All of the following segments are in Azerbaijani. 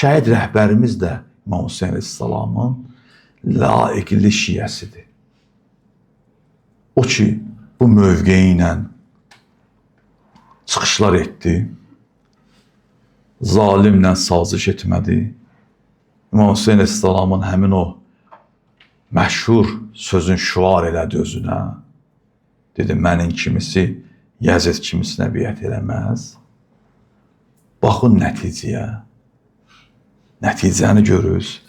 şəhid rəhbərimiz də İmam Hüseyin əleyhissalamın layiqli şiyəsidir. O ki, bu mövqeyi ilə çıxışlar etdi, zalimlə saziş etmədi. İmam Hüseyin əleyhissalamın həmin o məşhur sözün şüar elədi özünə. Dedi, mənin kimisi Yəzid kimisinə biət eləməz. Baxın nəticəyə. Nəticəni görürüz.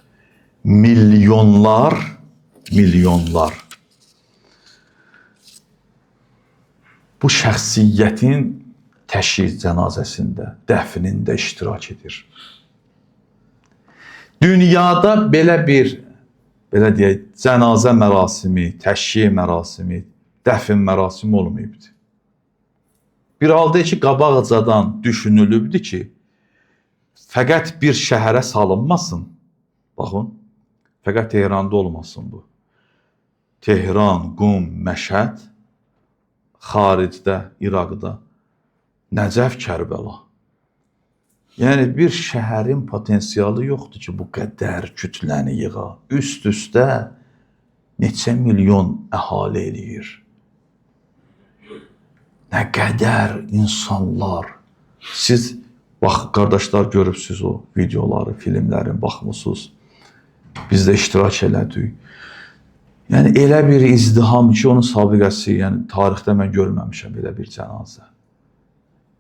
Milyonlar bu şəxsiyyətin təşyiz cənazəsində, dəfnində iştirak edir. Dünyada belə deyək, cənazə mərasimi, təşyiyə mərasimi, dəfn mərasimi olmayıbdır. Bir halda ki, qabaqcadan düşünülübdü ki, fəqət bir şəhərə salınmasın. Baxın, fəqət Tehranda olmasın bu. Tehran, Qum, Məşhəd, xaricdə, İraqda, Nəcəf, Kərbəla. Yəni, bir şəhərin potensialı yoxdur ki, bu qədər kütləni yığa. Üst-üstə neçə milyon əhali eləyir. Nə qədər insanlar. Siz, bax, qardaşlar görübsünüz o videoları, filmlərin, baxmısınız. Biz də iştirak elədik. Yəni, elə bir izdiham ki, onun sabiqəsi, yəni, tarixdə mən görməmişəm belə bir cənazə.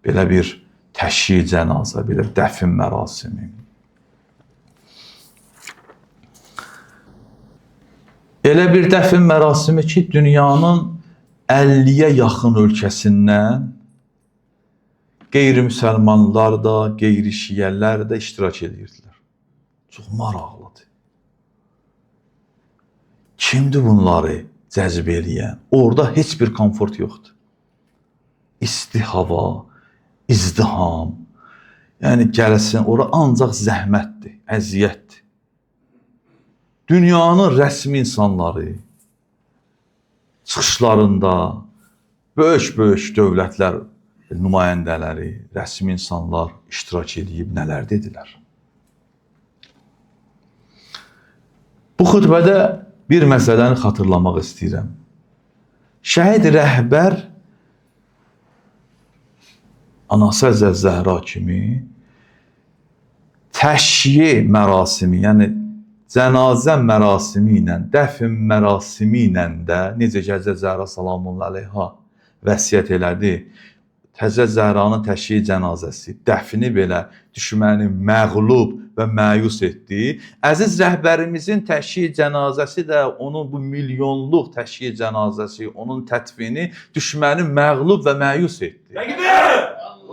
Belə bir təşyiy cənazə, belə bir dəfn mərasimi. Elə bir dəfn mərasimi ki, dünyanın 50-yə yaxın ölkəsindən qeyri-müsəlmanlar da, qeyri-şiyələr də iştirak edirdilər. Çox maraqlıdır. Kimdir bunları cəzb eləyən? Orada heç bir komfort yoxdur. İsti hava, izdiham, yəni gələsin, ora ancaq zəhmətdir, əziyyətdir. Dünyanın rəsmi insanları çıxışlarında böyük dövlətlər nümayəndələri, rəsmi insanlar iştirak edib nələr dedilər. Bu xütbədə bir məsələni xatırlamaq istəyirəm. Şəhid rəhbər Anası Əzəz Zəhra kimi təşyiyə mərasimi, yəni cənazə mərasimi ilə, dəfn mərasimi ilə də necə ki, Əzəz Zəhra salamullahi əleyha vəsiyyət elədi, Həzrət Zəhranın təşyiyə cənazəsi, dəfni belə düşməni məğlub və məyus etdi. Əziz rəhbərimizin təşyiyə cənazəsi də, onun bu milyonluq təşyiyə cənazəsi, onun tətbini düşməni məğlub və məyus etdi.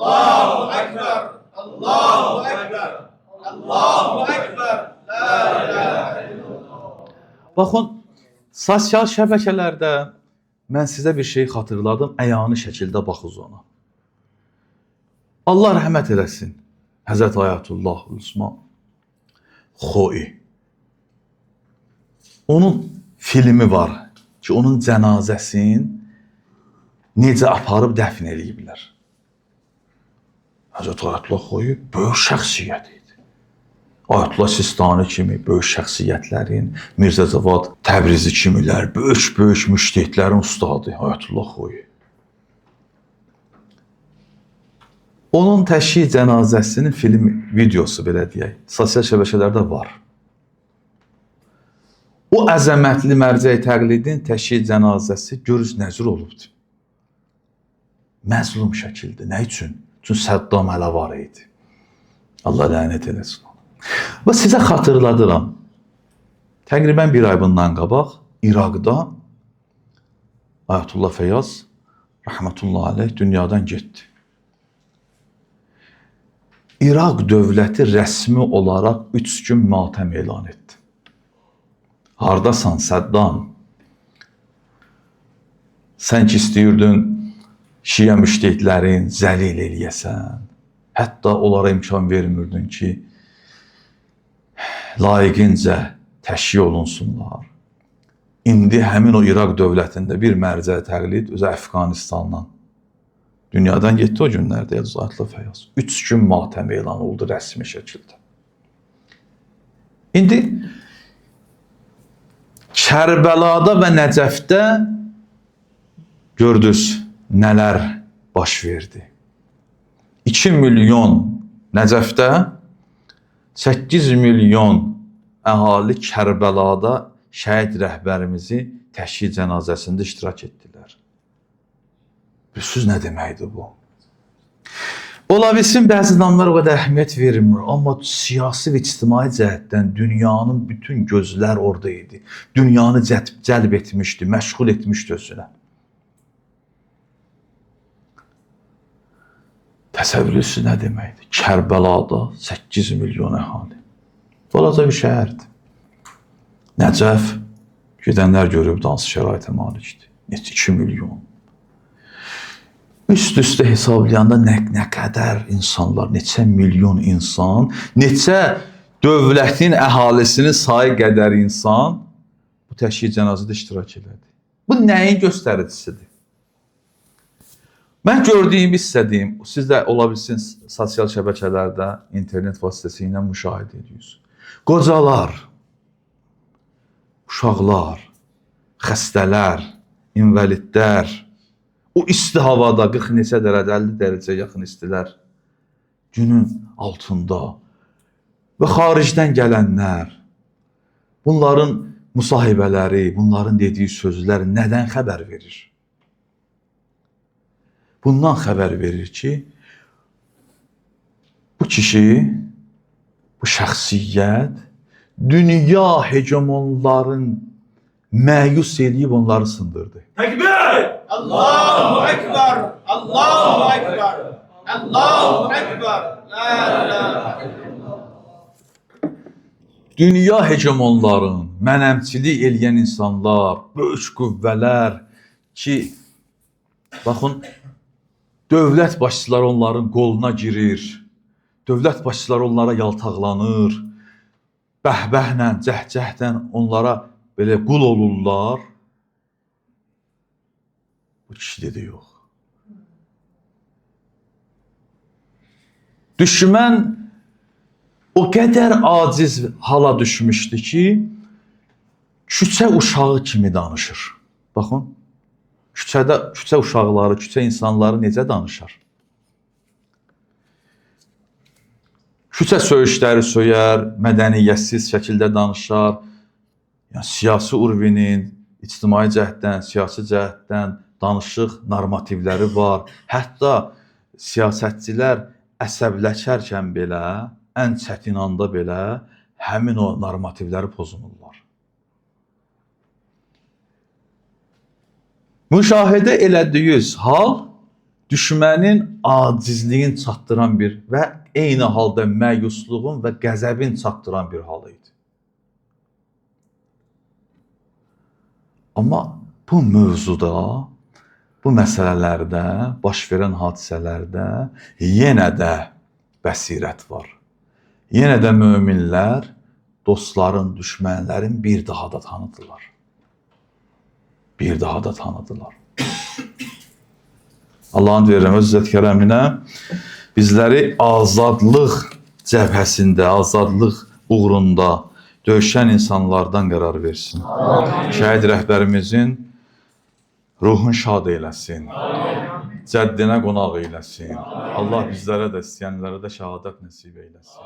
Allahu Ekber! Allahu Ekber! Allahu Ekber! La ilahe illallah. Baxın, sosial şəbəkələrdə mən sizə bir şey xatırladım, əyani şəkildə baxız ona. Allah rəhmət eləsin. Həzrət Ayətullah Osman Xoy. Onun filmi var ki, onun cənazəsini necə aparıb dəfn eləyiblər. Həzrət Ayətullah Xoy böyük şəxsiyyət idi. Ayətullah Sistani kimi böyük şəxsiyyətlərin, Mirzə Cavad Təbrizi kimilər, böyük müştəhidlərin ustadı Ayətullah Xoy. Onun təşyiyə cənazəsinin film videosu, belə deyək, sosial şəbəkələrdə var. O əzəmətli mərcəyi təqlidin təşyiyə cənazəsi görüş nəzir olubdur. Məzlum şəkildə. Nə üçün? Çünki Səddam hələ var idi. Allah lənət eləsin. Və sizə xatırladıram. Təqribən bir ay bundan qabaq İraqda Ayətullah Fəyaz rəhmətullah aleyh dünyadan getdi. İraq dövləti rəsmi olaraq 3 gün matəm elan etdi. Hardasan Səddam? Sən ki istəyirdin şiə müştəhidlərin zəlil eləyəsən. Hətta onlara imkan vermirdin ki, layiqincə təşyiə olunsunlar. İndi həmin o İraq dövlətində bir mərcə təqlid özü Əfqanistandan dünyadan getdi o günlərdə Ayətullah Fəyaz. 3 gün matəm elan oldu rəsmi şəkildə. İndi Kərbəlada və Nəcəfdə gördünüz nələr baş verdi. 2 milyon Nəcəfdə, 8 milyon əhali Kərbəlada şəhid rəhbərimizi təşyid cənazəsində iştirak etdilər. Bilirsiniz nə deməkdir bu? Ola bilsin bəzi adamlar o qədər əhəmiyyət vermir, amma siyasi və ictimai cəhətdən dünyanın bütün gözlər orada idi. Dünyanı cəlb etmişdi, məşğul etmişdi özünə. Təsəvvür edirsiniz nə deməkdir? Kərbəlada 8 milyon əhali. Balaca bir şəhərdir. Nəcəf, gedənlər görüb hansı şəraitə malikdir. 2 milyon. Üst-üstə hesablayanda nə qədər insanlar, neçə milyon insan, neçə dövlətin əhalisinin sayı qədər insan bu təşyid cənazədə iştirak elədi. Bu nəyin göstəricisidir? Mən gördüyüm, istədiyim, siz də ola bilsin sosial şəbəkələrdə, internet vasitəsilə müşahidə ediyorsunuz. Qocalar, uşaqlar, xəstələr, invalidlər, o isti havada 40 neçə dərəcə, 50 dərəcə yaxın istilər günün altında və xaricdən gələnlər, bunların müsahibələri, bunların dediyi sözlər nədən xəbər verir? Bundan xəbər verir ki, bu kişi, bu şəxsiyyət dünya hegemonların məyus edib onları sındırdı. Tekbir! Allahu Ekber! Allahu Ekber! Allahu Ekber! La ilahe illallah. Dünya hegemonların, mənəmçilik eləyən insanlar, böyük qüvvələr ki, baxın, dövlət başçıları onların qoluna girir, dövlət başçıları onlara yaltaqlanır, bəhbəhlə, cəhcəhlə onlara belə qul olurlar. Bu kişi dedi yox. Düşmən o qədər aciz hala düşmüşdü ki, küçə uşağı kimi danışır. Baxın, küçə uşaqları, küçə insanları necə danışar? Küçə söyüşləri söyər, mədəniyyətsiz şəkildə danışar. Yəni, siyasi urvinin, ictimai cəhətdən, siyasi cəhətdən danışıq normativləri var. Hətta siyasətçilər əsəbləşərkən belə, ən çətin anda belə həmin o normativləri pozunurlar. Müşahidə elədiyiniz hal düşmənin acizliyin çatdıran bir və eyni halda məyusluğun və qəzəbin çatdıran bir hal idi. Amma bu mövzuda, bu məsələlərdə, baş verən hadisələrdə yenə də bəsirət var. Yenə də möminlər dostların, düşmənlərin bir daha da tanıdılar. Bir daha da tanıdılar. Allah'ın verirəm öz izzət kərəminə bizləri azadlıq cəbhəsində, azadlıq uğrunda döyüşən insanlardan qərar versin. Şəhid rəhbərimizin ruhun şad eyləsin. Cəddinə qonaq eyləsin. Allah bizlərə də, istəyənlərə də şəhadət nəsib eyləsin.